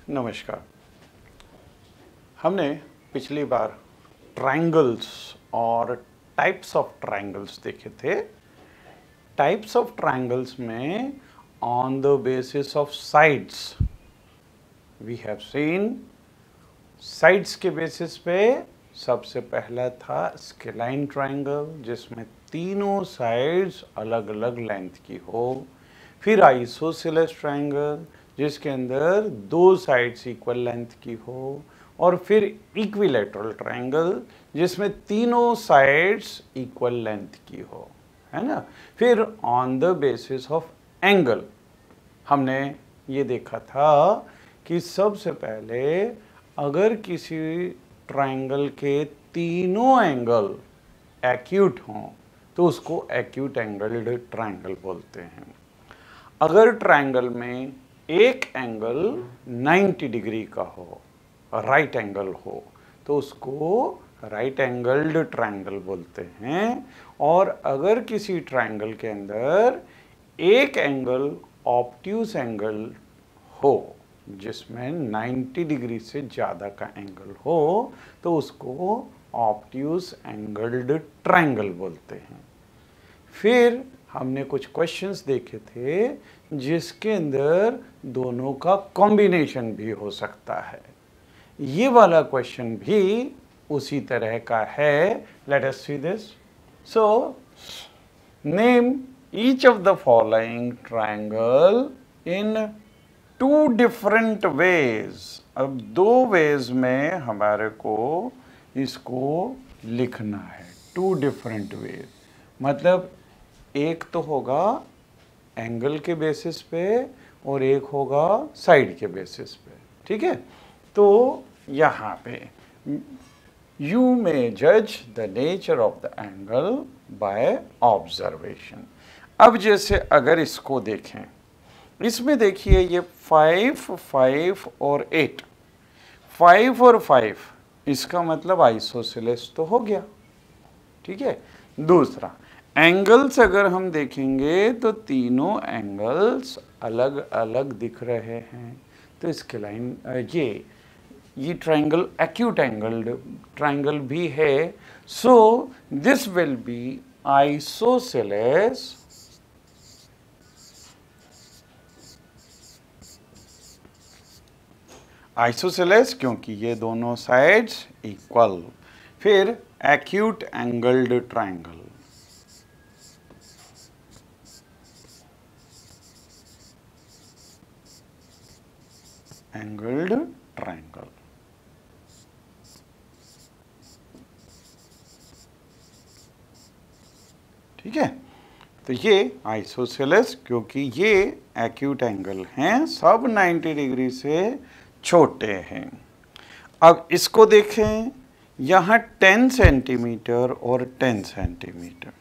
नमस्कार। हमने पिछली बार ट्रायंगल्स और टाइप्स ऑफ ट्रायंगल्स देखे थे। टाइप्स ऑफ ट्रायंगल्स में on the basis of sides we have seen. Sides के बेसिस पे सबसे पहला था स्केलाइन ट्रायंगल, जिसमें तीनों साइड्स अलग अलग लेंथ की हो। फिर आइसोसेलेस ट्रायंगल, जिसके अंदर दो साइड्स इक्वल लेंथ की हो। और फिर इक्विलैटरल ट्रायंगल, जिसमें तीनों साइड्स इक्वल लेंथ की हो, है ना। फिर on the basis of angle हमने ये देखा था कि सबसे पहले अगर किसी ट्रायंगल के तीनों एंगल एक्यूट हों तो उसको एक्यूट एंगल्ड ट्रायंगल बोलते हैं। अगर ट्रायंगल में एक एंगल 90 डिग्री का हो, राइट एंगल हो, तो उसको राइट एंगल्ड ट्रायंगल बोलते हैं। और अगर किसी ट्रायंगल के अंदर एक एंगल ऑब्ट्यूस एंगल हो, जिसमें 90 डिग्री से ज़्यादा का एंगल हो, तो उसको ऑब्ट्यूस एंगल्ड ट्रायंगल बोलते हैं। फिर हमने कुछ क्वेश्चंस देखे थे जिसके अंदर दोनों का कॉम्बिनेशन भी हो सकता है। ये वाला क्वेश्चन भी उसी तरह का है। Let us see this. So name each of the following triangle in two different ways. अब दो वेज में हमारे को इसको लिखना है। टू डिफरेंट वेज मतलब एक तो होगा एंगल के बेसिस पे और एक होगा साइड के बेसिस पे, ठीक है। तो यहाँ पे यू मे जज the nature of the angle by observation. अब जैसे अगर इसको देखें, इसमें देखिए ये 5, 5 और 8, 5 और 5, इसका मतलब आइसोसेलेस तो हो गया, ठीक है। दूसरा एंगल्स अगर हम देखेंगे तो तीनों एंगल्स अलग अलग दिख रहे हैं, तो इसके लाइन ये ट्रायंगल एक्यूट एंगल्ड ट्रायंगल भी है। So this will be isosceles isosceles क्योंकि ये दोनों साइड्स इक्वल। फिर acute angled triangle, angled triangle, ठीक है। तो ये आइसोसेलेस क्योंकि ये एक्यूट एंगल हैं, सब 90 डिग्री से छोटे हैं। अब इसको देखें, यहाँ 10 सेंटीमीटर और 10 सेंटीमीटर,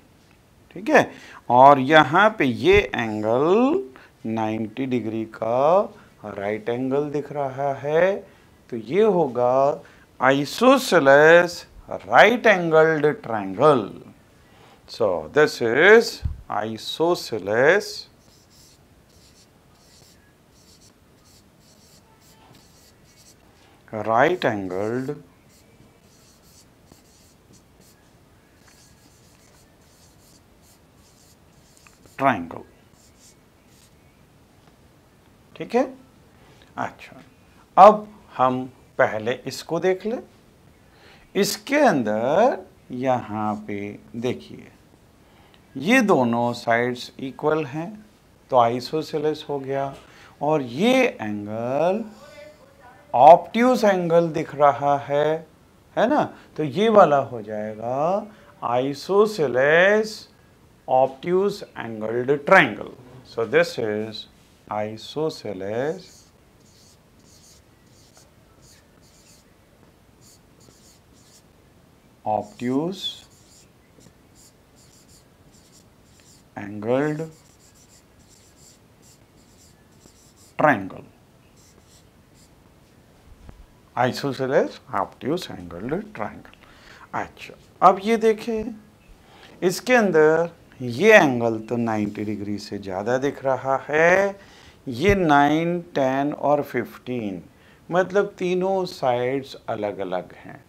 ठीक है। और यहाँ पे ये एंगल 90 डिग्री का राइट एंगल दिख रहा है, तो ये होगा isosceles right angled triangle. So this is isosceles right angled triangle, ठीक है। अच्छा, अब हम पहले इसको देख लें। इसके अंदर यहाँ पे देखिए ये दोनों साइड्स इक्वल हैं, तो आइसोसेलेस हो गया। और ये एंगल ऑब्ट्यूस एंगल दिख रहा है ना, तो ये वाला हो जाएगा isosceles obtuse angled triangle. So this is isosceles obtuse angled triangle, isosceles obtuse angled triangle. अच्छा, अब ये देखें, इसके अंदर ये एंगल तो 90 डिग्री से ज़्यादा दिख रहा है। ये 9, 10 और 15 मतलब तीनों साइड्स अलग अलग हैं,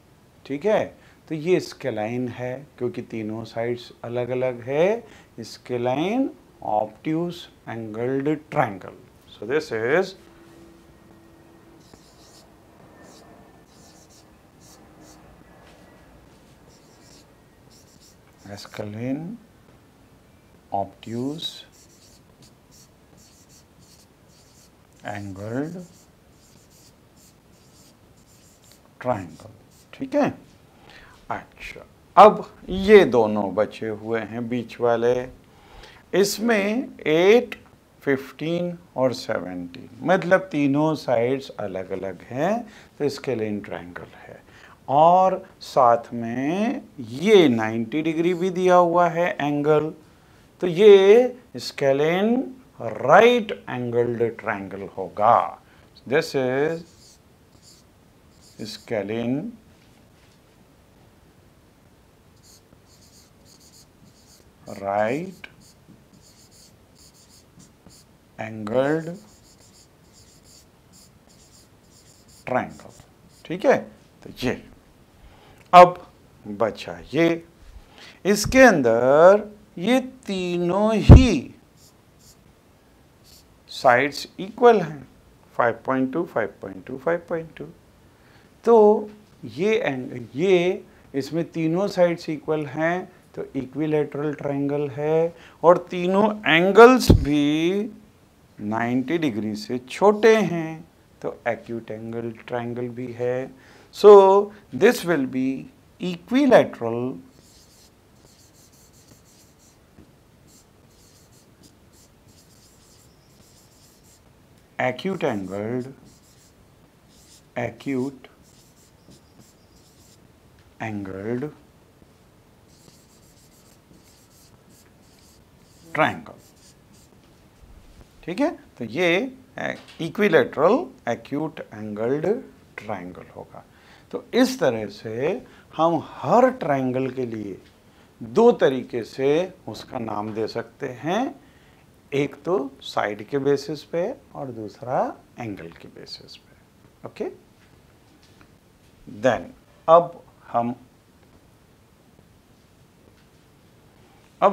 ठीक है। तो ये स्केलाइन है क्योंकि तीनों साइड्स अलग अलग है, scalene obtuse angled triangle. So this is scalene obtuse angled triangle, ठीक है। अच्छा, अब ये दोनों बचे हुए हैं बीच वाले, इसमें 8, 15 और 17, मतलब तीनों साइड्स अलग अलग हैं, तो स्केलिन ट्रायंगल है। और साथ में ये 90 डिग्री भी दिया हुआ है एंगल, तो ये स्केलिन राइट एंगल्ड ट्रायंगल होगा। This is scalene right angled triangle, ठीक है। तो ये अब बचा ये, इसके अंदर ये तीनों ही साइड्स इक्वल हैं, 5.2, 5.2, 5.2। तो ये इसमें तीनों साइड्स इक्वल हैं, तो इक्विलैटरल ट्रायंगल है, और तीनों एंगल्स भी 90 डिग्री से छोटे हैं, तो एक्यूट एंगल ट्रायंगल भी है। So this will be equilateral acute angled triangle, ठीक है। तो ये इक्विलैटरल एक्यूट एंगल्ड ट्रायंगल होगा। तो इस तरह से हम हर ट्रायंगल के लिए दो तरीके से उसका नाम दे सकते हैं, एक तो साइड के बेसिस पे और दूसरा एंगल के बेसिस पे। ओके, देन अब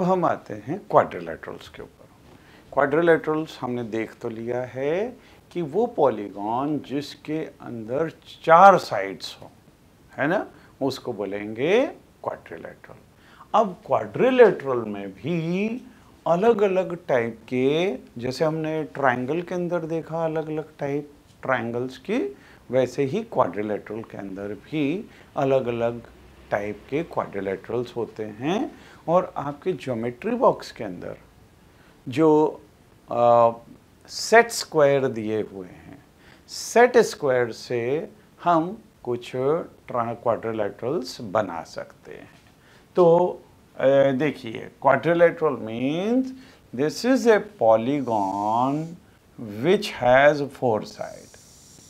हम आते हैं क्वाड्रिलैटरल्स के ऊपर। क्वाड्रिलैटरल्स हमने देख तो लिया है कि वो पॉलीगॉन जिसके अंदर 4 साइड्स हो, है ना, उसको बोलेंगे क्वाड्रिलैटरल। अब क्वाड्रिलैटरल में भी अलग अलग टाइप के, जैसे हमने ट्रायंगल के अंदर देखा अलग अलग टाइप ट्रायंगल्स की, वैसे ही क्वाड्रिलैटरल के अंदर भी अलग अलग टाइप के क्वाड्रिलैटरल्स होते हैं। और आपके ज्योमेट्री बॉक्स के अंदर जो सेट स्क्वायर दिए हुए हैं, सेट स्क्वायर से हम कुछ क्वाड्रिलैटरल्स बना सकते हैं। तो देखिए, quadrilateral means this is A polygon which has 4 sides,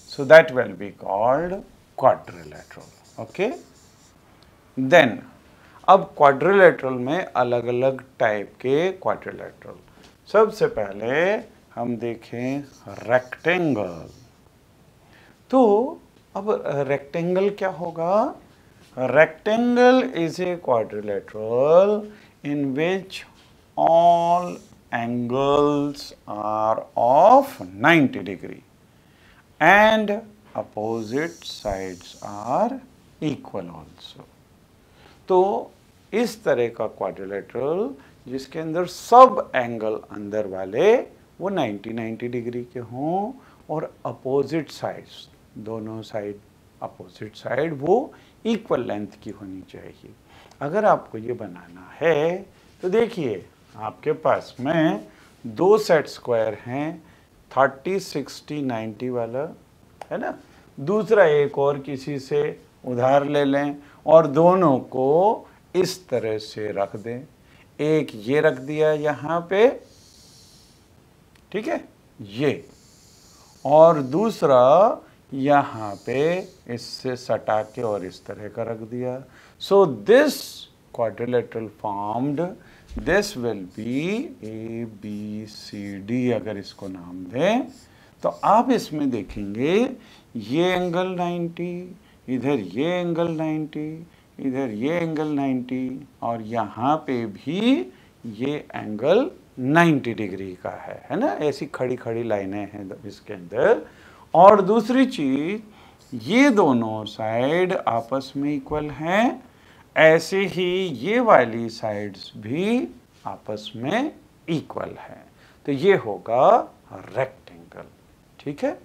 so that will be called quadrilateral. Okay, then अब क्वाड्रिलैटरल में अलग अलग टाइप के क्वाड्रिलैटरल। सबसे पहले हम देखें रेक्टेंगल। तो अब रेक्टेंगल क्या होगा? Rectangle is a quadrilateral in which all angles are of 90 degree and opposite sides are equal also. तो इस तरह का क्वाड्रिलैटरल जिसके अंदर सब एंगल अंदर वाले वो 90 डिग्री के हों और अपोजिट साइड्स, दोनों साइड अपोजिट साइड वो इक्वल लेंथ की होनी चाहिए। अगर आपको ये बनाना है तो देखिए, आपके पास में 2 सेट स्क्वायर हैं, 30, 60, 90 वाला, है ना। दूसरा एक और किसी से उधार ले लें और दोनों को इस तरह से रख दें। एक ये रख दिया यहाँ पे, ठीक है, ये, और दूसरा यहाँ पे इससे सटा के और इस तरह का रख दिया। So this quadrilateral formed, this will be ABCD, अगर इसको नाम दें तो आप इसमें देखेंगे ये एंगल 90, इधर ये एंगल 90, इधर ये एंगल 90 और यहाँ पे भी ये एंगल 90 डिग्री का है ना। ऐसी खड़ी खड़ी लाइनें हैं इसके अंदर। और दूसरी चीज, ये दोनों साइड आपस में इक्वल हैं, ऐसे ही ये वाली साइड्स भी आपस में इक्वल है। तो ये होगा रेक्टेंगल। ठीक है,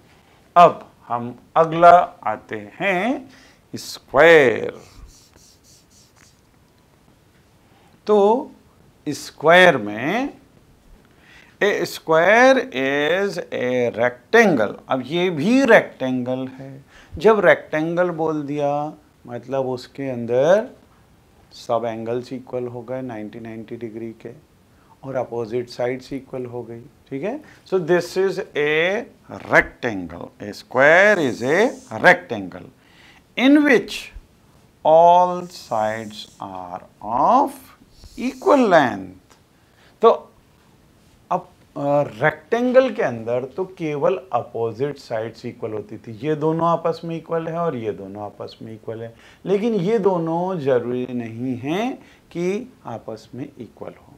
अब हम अगला आते हैं स्क्वायर। तो स्क्वायर में ए स्क्वायर इज ए रेक्टेंगल। अब ये भी रेक्टेंगल है। जब रेक्टेंगल बोल दिया मतलब उसके अंदर सब एंगल्स इक्वल हो गए 90 डिग्री के और अपोजिट साइड्स इक्वल हो गई। ठीक है, so this is a rectangle. A square is a rectangle in which all sides are of equal length. तो अब रेक्टेंगल के अंदर तो केवल अपोजिट साइड्स इक्वल होती थी। ये दोनों आपस में इक्वल है और ये दोनों आपस में इक्वल है, लेकिन ये दोनों जरूरी नहीं है कि आपस में इक्वल हो।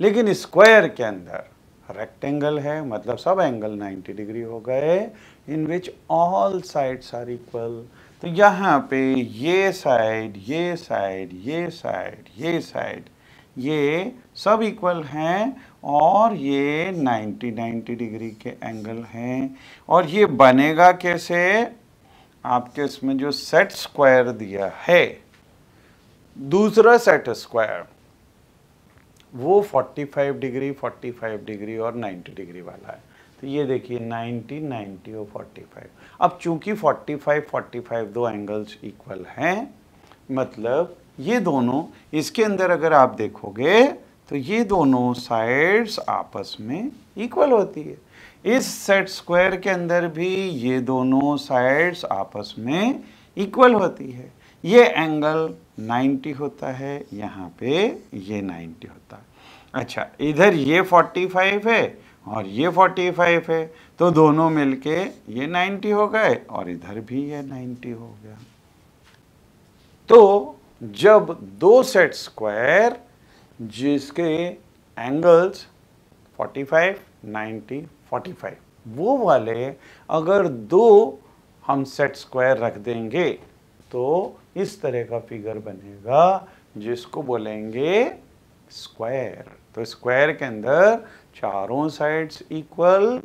लेकिन स्क्वायर के अंदर रेक्टेंगल है मतलब सब एंगल 90 डिग्री हो गए in which all sides are equal. तो यहाँ पे ये साइड, ये साइड, ये साइड, ये साइड, ये सब इक्वल हैं और ये 90 डिग्री के एंगल हैं। और ये बनेगा कैसे? आपके इसमें जो सेट स्क्वायर दिया है, दूसरा सेट स्क्वायर, वो 45 डिग्री, 45 डिग्री और 90 डिग्री वाला है। तो ये देखिए 90, 90 और 45। अब चूंकि 45, 45 दो एंगल्स इक्वल हैं, मतलब ये दोनों, इसके अंदर अगर आप देखोगे तो ये दोनों साइड्स आपस में इक्वल होती है। इस सेट स्क्वायर के अंदर भी ये दोनों साइड्स आपस में इक्वल होती है। ये एंगल 90 होता है, यहाँ पे ये 90 होता है। अच्छा, इधर ये 45 है और ये 45 है, तो दोनों मिलके ये 90 हो गए और इधर भी ये 90 हो गया। तो जब दो सेट स्क्वायर जिसके एंगल्स 45, 90, 45 वो वाले अगर दो हम सेट स्क्वायर रख देंगे तो इस तरह का फिगर बनेगा जिसको बोलेंगे स्क्वायर। तो स्क्वायर के अंदर चारों साइड्स इक्वल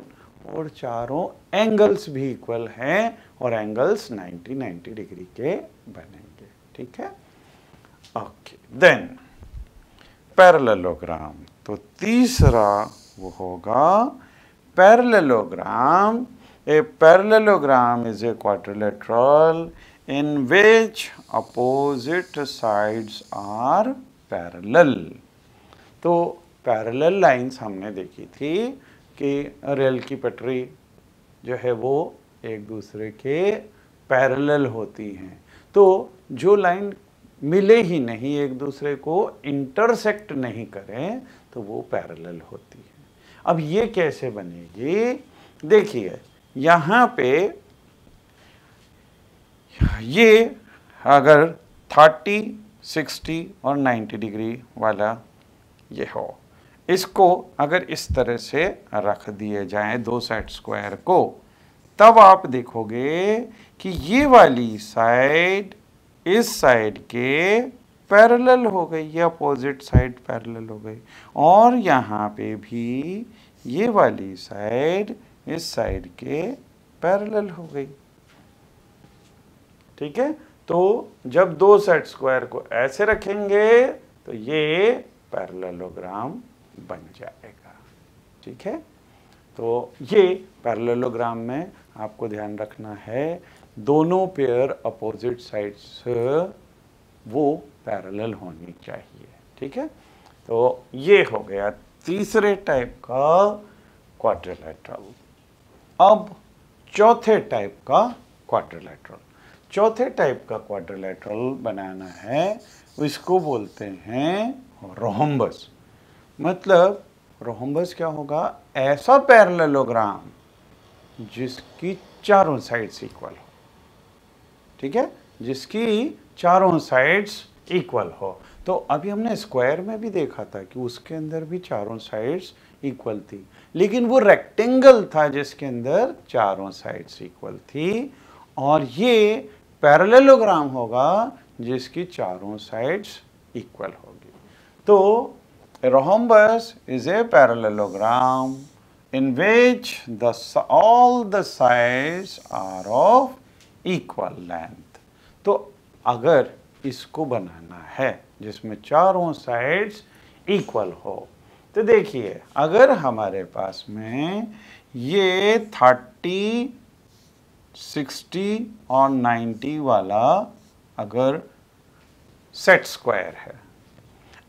और चारों एंगल्स भी इक्वल हैं और एंगल्स 90 डिग्री के बनेंगे। ठीक है, ओके। Then parallelogram. तो तीसरा वो होगा parallelogram. A parallelogram is a quadrilateral in which opposite sides are parallel। तो पैरेलल लाइंस हमने देखी थी कि रेल की पटरी जो है वो एक दूसरे के पैरेलल होती हैं। तो जो लाइन मिले ही नहीं, एक दूसरे को इंटरसेक्ट नहीं करें, तो वो पैरेलल होती है। अब ये कैसे बनेगी? देखिए यहाँ पे ये अगर 30, 60 और 90 डिग्री वाला ये हो, इसको अगर इस तरह से रख दिए जाएं दो सेट स्क्वायर को, तब आप देखोगे कि ये वाली साइड इस साइड के पैरेलल हो गई, ये अपोजिट साइड पैरेलल हो गई, और यहाँ पे भी ये वाली साइड इस साइड के पैरेलल हो गई। ठीक है, तो जब दो सेट स्क्वायर को ऐसे रखेंगे तो ये पैरेललोग्राम बन जाएगा। ठीक है, तो ये पैरेललोग्राम में आपको ध्यान रखना है दोनों पेयर अपोजिट साइड्स वो पैरेलल होनी चाहिए। ठीक है, तो ये हो गया तीसरे टाइप का क्वाड्रिलेटरल। अब चौथे टाइप का क्वाड्रिलेटरल। चौथे टाइप का क्वाड्रिलेटरल बनाना है, इसको बोलते हैं रोहम्बस। मतलब रोहम्बस क्या होगा? ऐसा पैरेललोग्राम जिसकी चारों साइड्स इक्वल हो, ठीक है, जिसकी चारों साइड्स इक्वल हो। तो अभी हमने स्क्वायर में भी देखा था कि उसके अंदर भी चारों साइड्स इक्वल थी, लेकिन वो रेक्टेंगल था जिसके अंदर चारों साइड्स इक्वल थी, और ये पैरेललोग्राम होगा जिसकी चारों साइड्स इक्वल होगी। तो rhombus is a parallelogram in which all the sides are of equal length। तो अगर इसको बनाना है जिसमें चारों साइड्स इक्वल हो, तो देखिए अगर हमारे पास में ये 30, 60 और 90 वाला अगर सेट स्क्वायर है,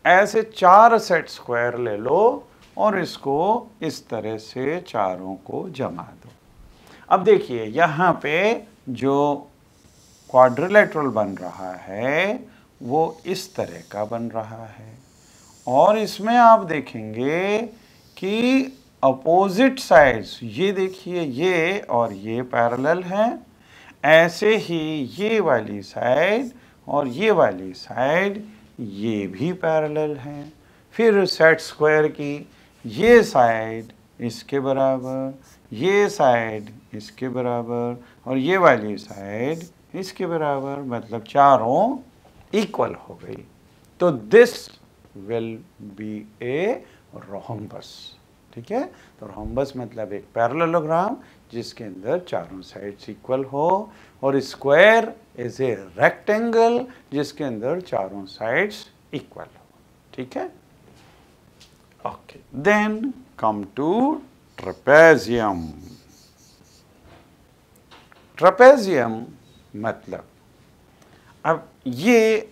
ऐसे 4 सेट स्क्वायर ले लो और इसको इस तरह से चारों को जमा दो। अब देखिए यहाँ पे जो क्वाड्रिलेटरल बन रहा है वो इस तरह का बन रहा है, और इसमें आप देखेंगे कि अपोजिट साइड्स, ये देखिए ये और ये पैरेलल हैं, ऐसे ही ये वाली साइड और ये वाली साइड ये भी पैरेलल हैं। फिर सेट स्क्वायर की ये साइड इसके बराबर, ये साइड इसके बराबर और ये वाली साइड इसके बराबर, मतलब चारों इक्वल हो गई। तो this will be A rhombus, ठीक है। तो रोहम्बस मतलब एक पैरेललोग्राम जिसके अंदर चारों साइड्स इक्वल हो, और स्क्वायर इज ए रेक्टेंगल जिसके अंदर चारों साइड्स इक्वल हो, ठीक है। Okay, then come to trapezium. Trapezium मतलब अब ये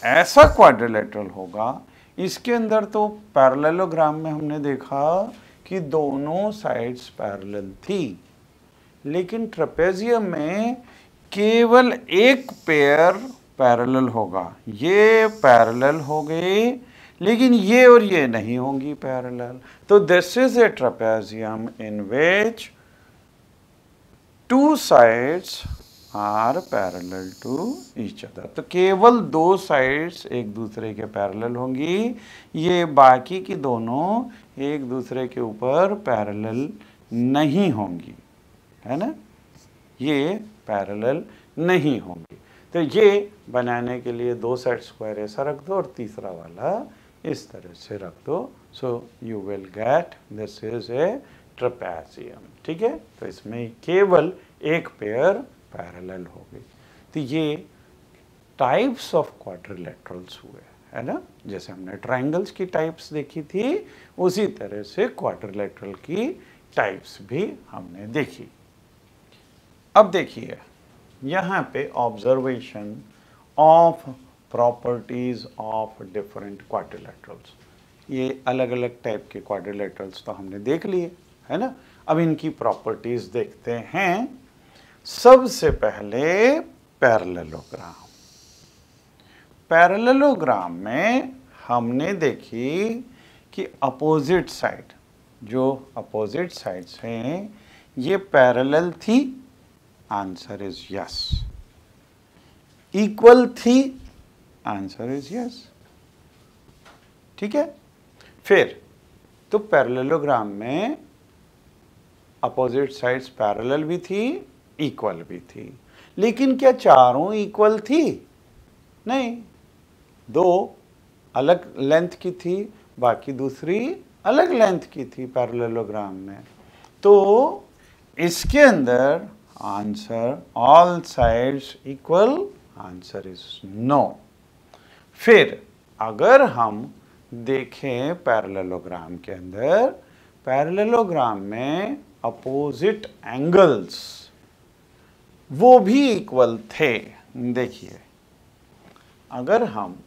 ऐसा क्वाड्रिलेटरल होगा, इसके अंदर तो पैरेललोग्राम में हमने देखा कि दोनों साइड्स पैरेलल थी, लेकिन ट्रेपेजियम में केवल एक पेयर पैरेलल होगा। ये पैरेलल हो गए, लेकिन ये और ये नहीं होंगी पैरेलल। तो this is a trapezium in which two sides are parallel to each other. तो केवल दो साइड्स एक दूसरे के पैरेलल होंगी, ये बाकी की दोनों एक दूसरे के ऊपर पैरेलल नहीं होंगी, है ना, ये पैरेलल नहीं होंगी। तो ये बनाने के लिए दो सेट स्क्वायर ऐसा रख दो और तीसरा वाला इस तरह से रख दो। So you will get this is a trapezium, ठीक है। तो इसमें केवल एक पेयर पैरेलल हो गई। तो ये टाइप्स ऑफ क्वाड्रिलेटरल्स हुए, है ना, जैसे हमने ट्रायंगल्स की टाइप्स देखी थी उसी तरह से क्वाड्रिलेटरल की टाइप्स भी हमने देखी। अब देखिए यहाँ पे observation of properties of different quadrilaterals. ये अलग अलग टाइप के क्वाड्रिलेटरल्स तो हमने देख लिए, है ना। अब इनकी प्रॉपर्टीज देखते हैं। सबसे पहले पैरेललोग्राम। पैरेललोग्राम में हमने देखी कि अपोजिट साइड, जो अपोजिट साइड्स हैं ये पैरेलल थी, आंसर इज यस। इक्वल थी, आंसर इज यस, ठीक है। फिर तो पैरेललोग्राम में अपोजिट साइड्स पैरेलल भी थी, इक्वल भी थी, लेकिन क्या चारों इक्वल थी? नहीं, दो अलग लेंथ की थी, बाकी दूसरी अलग लेंथ की थी पैरेललोग्राम में। तो इसके अंदर answer all sides equal, answer is no. फिर अगर हम देखें पैरेललोग्राम के अंदर, पैरेललोग्राम में अपोजिट एंगल्स वो भी इक्वल थे। देखिए अगर हम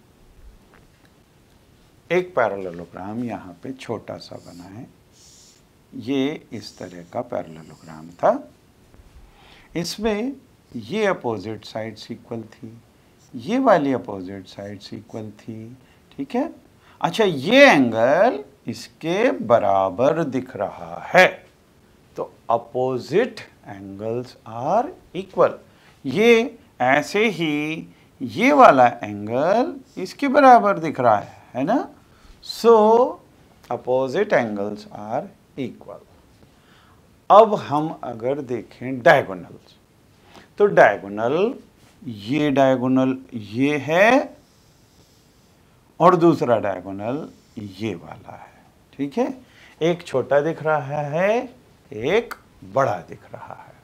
एक पैरेललोग्राम यहाँ पे छोटा सा बनाएं, ये इस तरह का पैरेललोग्राम था, इसमें ये अपोजिट साइड्स इक्वल थी, ये वाली अपोजिट साइड्स इक्वल थी, ठीक है। अच्छा, ये एंगल इसके बराबर दिख रहा है, तो अपोजिट एंगल्स आर इक्वल। ये ऐसे ही ये वाला एंगल इसके बराबर दिख रहा है ना? So opposite angles are equal. अब हम अगर देखें डायगोनल्स, तो डायगोनल ये है और दूसरा डायगोनल ये वाला है, ठीक है? एक छोटा दिख रहा है, एक बड़ा दिख रहा है।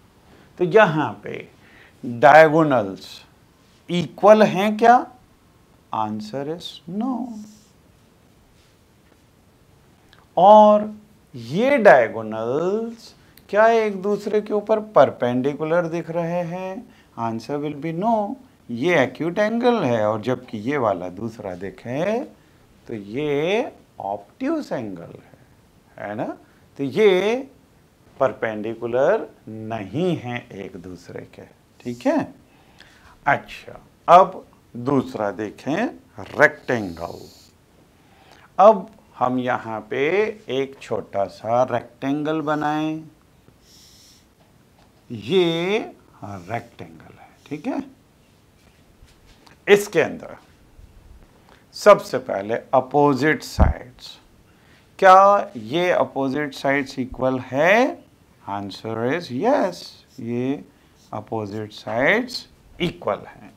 तो यहां पे डायगोनल्स इक्वल हैं क्या? Answer is no. और ये डायगोनल्स क्या एक दूसरे के ऊपर परपेंडिकुलर दिख रहे हैं? Answer will be no. ये एक्यूट एंगल है और जबकि ये वाला दूसरा देखें तो ये ऑब्ट्यूस एंगल है ना? तो ये परपेंडिकुलर नहीं है एक दूसरे के, ठीक है? अच्छा, अब दूसरा देखें रेक्टेंगल। अब हम यहाँ पे एक छोटा सा रेक्टेंगल बनाएं। ये रेक्टेंगल है, ठीक है? इसके अंदर सबसे पहले अपोजिट साइड्स, क्या ये अपोजिट साइड्स इक्वल है? आंसर इज यस, ये अपोजिट साइड्स इक्वल हैं।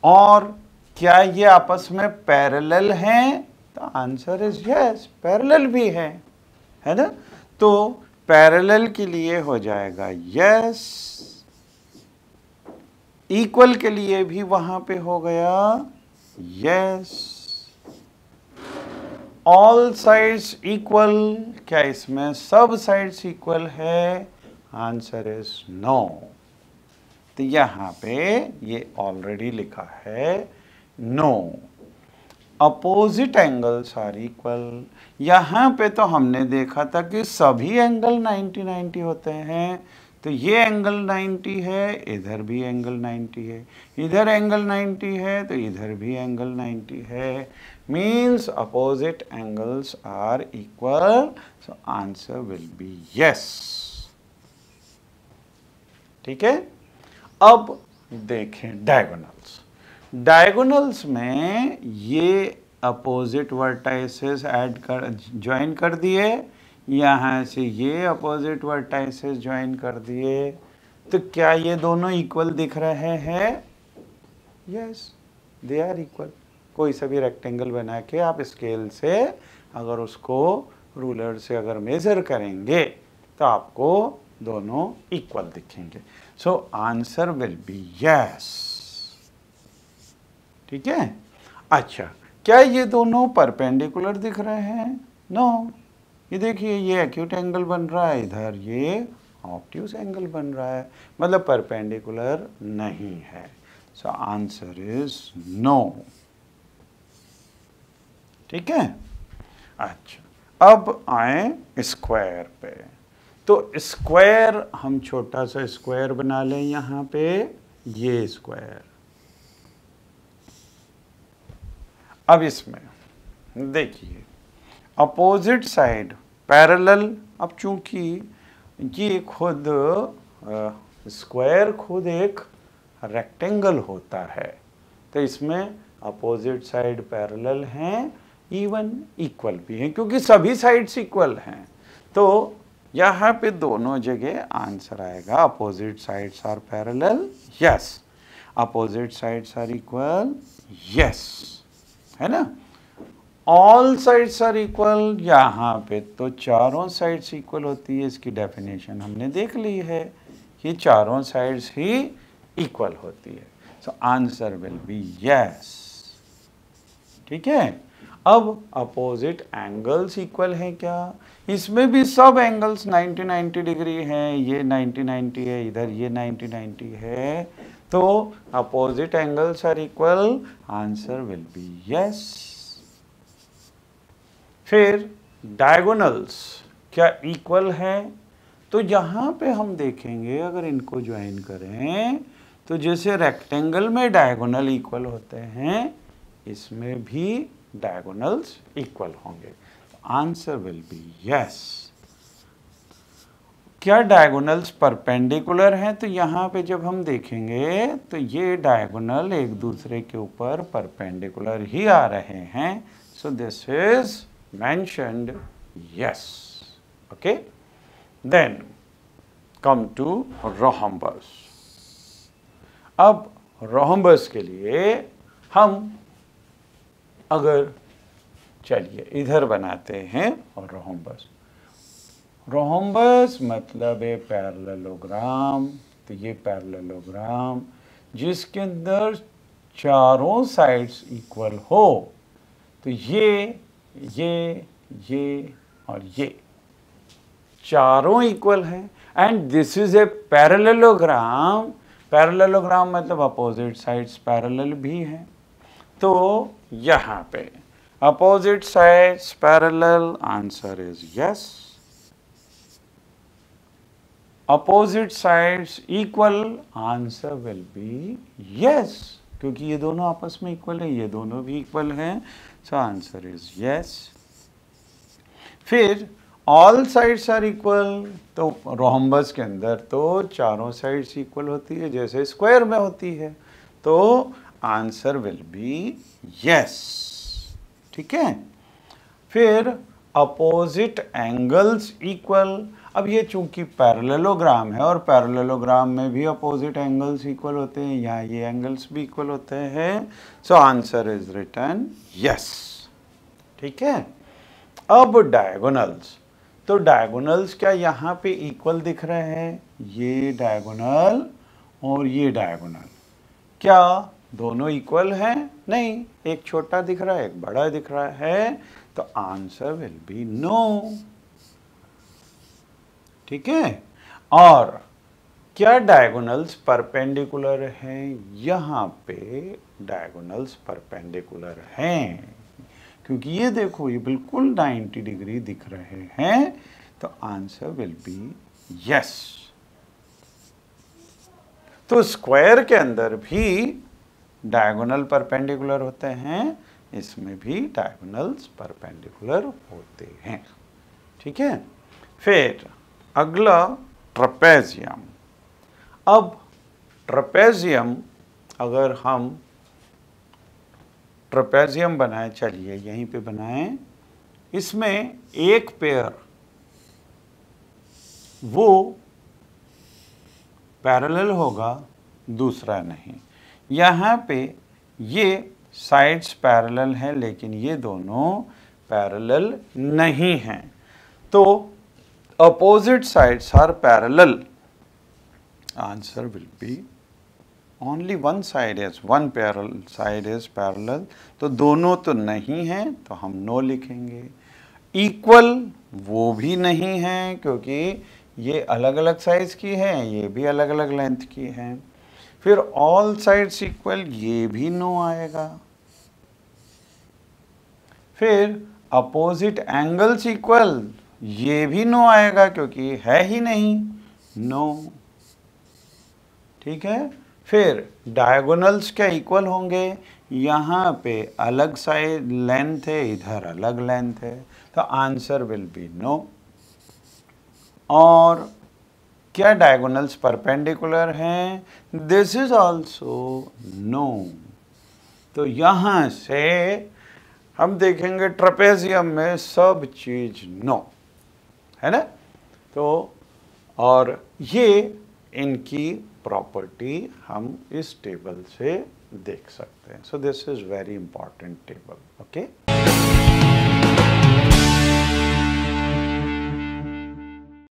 और क्या ये आपस में पैरेलल हैं? तो आंसर इज यस, पैरेलल भी है ना? तो पैरेलल के लिए हो जाएगा यस, इक्वल के लिए भी वहां पे हो गया यस। ऑल साइड्स इक्वल, क्या इसमें सब साइड्स इक्वल है? Answer is no. तो यहां पे ये ऑलरेडी लिखा है no. Opposite angles are equal. यहां पे तो हमने देखा था कि सभी एंगल 90-90 होते हैं। तो ये एंगल 90 है, इधर भी एंगल 90 है, इधर एंगल 90 है तो इधर भी एंगल 90 है। Means opposite angles are equal, so answer will be yes, ठीक है? अब देखें डायगोनल्स। डायगोनल्स में ये अपोजिट वर्टाइसेस ज्वाइन कर दिए, यहाँ से ये अपोजिट वर्टाइसेस ज्वाइन कर दिए। तो क्या ये दोनों इक्वल दिख रहे हैं? Yes, they are equal. कोई सा भी रेक्टेंगल बना के आप स्केल से अगर उसको रूलर से अगर मेजर करेंगे तो आपको दोनों इक्वल दिखेंगे। सो आंसर विल बी यस, ठीक है? अच्छा, क्या ये दोनों परपेंडिकुलर दिख रहे हैं? नो। ये देखिए, ये एक्यूट एंगल बन रहा है, इधर ये ऑब्ट्यूस एंगल बन रहा है, मतलब परपेंडिकुलर नहीं है। सो आंसर इज नो, ठीक है? अच्छा, अब आए स्क्वायर पे। तो स्क्वायर, हम छोटा सा स्क्वायर बना लें यहाँ पे, ये स्क्वायर। अब इसमें देखिए अपोजिट साइड पैरेलल। अब चूंकि ये खुद स्क्वायर खुद एक रेक्टेंगल होता है तो इसमें अपोजिट साइड पैरेलल हैं, इवन इक्वल भी हैं, क्योंकि सभी साइड्स इक्वल हैं। तो यहाँ पे दोनों जगह आंसर आएगा opposite sides are parallel, yes. Opposite sides are equal, yes, है ना? ऑल साइड्स आर इक्वल, यहाँ पे तो चारों साइड्स इक्वल होती है, इसकी डेफिनेशन हमने देख ली है, ये चारों साइड्स ही इक्वल होती है। सो आंसर विल बी यस, ठीक है? अब अपोजिट एंगल्स इक्वल हैं क्या? इसमें भी सब एंगल्स 90-90 डिग्री हैं, ये 90-90 है, इधर ये 90-90 है, तो opposite angles are equal, answer will be yes. फिर डायगोनल्स क्या इक्वल हैं? तो यहाँ पे हम देखेंगे, अगर इनको ज्वाइन करें तो जैसे रेक्टेंगल में डायगोनल इक्वल होते हैं, इसमें भी डायगोनल्स इक्वल होंगे। Answer will be yes. क्या डायगोनल्स परपेंडिकुलर हैं? तो यहाँ पे जब हम देखेंगे तो ये डायगोनल एक दूसरे के ऊपर परपेंडिकुलर ही आ रहे हैं. So this is mentioned yes. Okay, then come to rhombus. अब रोहम्बस के लिए हम अगर चलिए इधर बनाते हैं और रोहम्बस. रोहम्बस मतलब है पैरेललोग्राम. तो ये पैरेललोग्राम जिसके अंदर चारों साइड्स इक्वल हो. तो ये और ये चारों इक्वल हैं and this is a parallelogram. Parallelogram मतलब अपोजिट साइड्स पैरेलल भी हैं. तो यहाँ पे opposite sides parallel, answer is yes. Opposite sides equal, answer will be yes. क्योंकि ये दोनों आपस में इक्वल है, ये दोनों भी इक्वल हैं. So answer is yes. फिर ऑल साइड्स आर इक्वल. तो रोहम्बस के अंदर तो चारों साइड्स इक्वल होती है जैसे स्क्वायर में होती है. तो आंसर विल बी यस. ठीक है. फिर अपोजिट एंगल्स इक्वल. अब ये चूंकि पैरेललोग्राम है और पैरेललोग्राम में भी अपोजिट एंगल्स इक्वल होते हैं, यहाँ ये एंगल्स भी इक्वल होते हैं. So answer is written yes. ठीक है. अब डायगोनल्स. तो डायगोनल्स क्या यहाँ पे इक्वल दिख रहे हैं? ये डायगोनल और ये डायगोनल क्या दोनों इक्वल हैं? नहीं, एक छोटा दिख रहा है, एक बड़ा दिख रहा है. तो आंसर विल बी नो. ठीक है. और क्या डायगोनल्स परपेंडिकुलर हैं? यहाँ पे डायगोनल्स परपेंडिकुलर हैं क्योंकि ये देखो ये बिल्कुल 90 डिग्री दिख रहे हैं. तो आंसर विल बी यस. तो स्क्वायर के अंदर भी डायगोनल परपेंडिकुलर होते हैं, इसमें भी डायगोनल्स परपेंडिकुलर होते हैं. ठीक है. फिर अगला ट्रपेजियम. अब ट्रपेजियम अगर हम ट्रपेजियम बनाए, चलिए यहीं पे बनाएं. इसमें एक पेयर वो पैरेलल होगा, दूसरा नहीं. यहाँ पे ये साइड्स पैरेलल हैं लेकिन ये दोनों पैरेलल नहीं हैं. तो opposite sides are parallel. Answer will be only one side is parallel. तो दोनों तो नहीं हैं तो हम नो लिखेंगे. इक्वल वो भी नहीं है क्योंकि ये अलग अलग साइज की हैं, ये भी अलग अलग लेंथ की हैं. फिर ऑल साइड्स इक्वल, ये भी नो आएगा. फिर अपोजिट एंगल्स इक्वल, ये भी नो आएगा क्योंकि है ही नहीं, नो. ठीक है. फिर डायगोनल्स क्या इक्वल होंगे? यहाँ पे अलग साइड लेंथ है, इधर अलग लेंथ है. तो आंसर विल बी नो. और क्या डायगोनल्स परपेंडिकुलर हैं? This is also no. तो यहाँ से हम देखेंगे ट्रपेजियम में सब चीज नो है ना. तो और ये इनकी प्रॉपर्टी हम इस टेबल से देख सकते हैं. So this is very important table. Okay.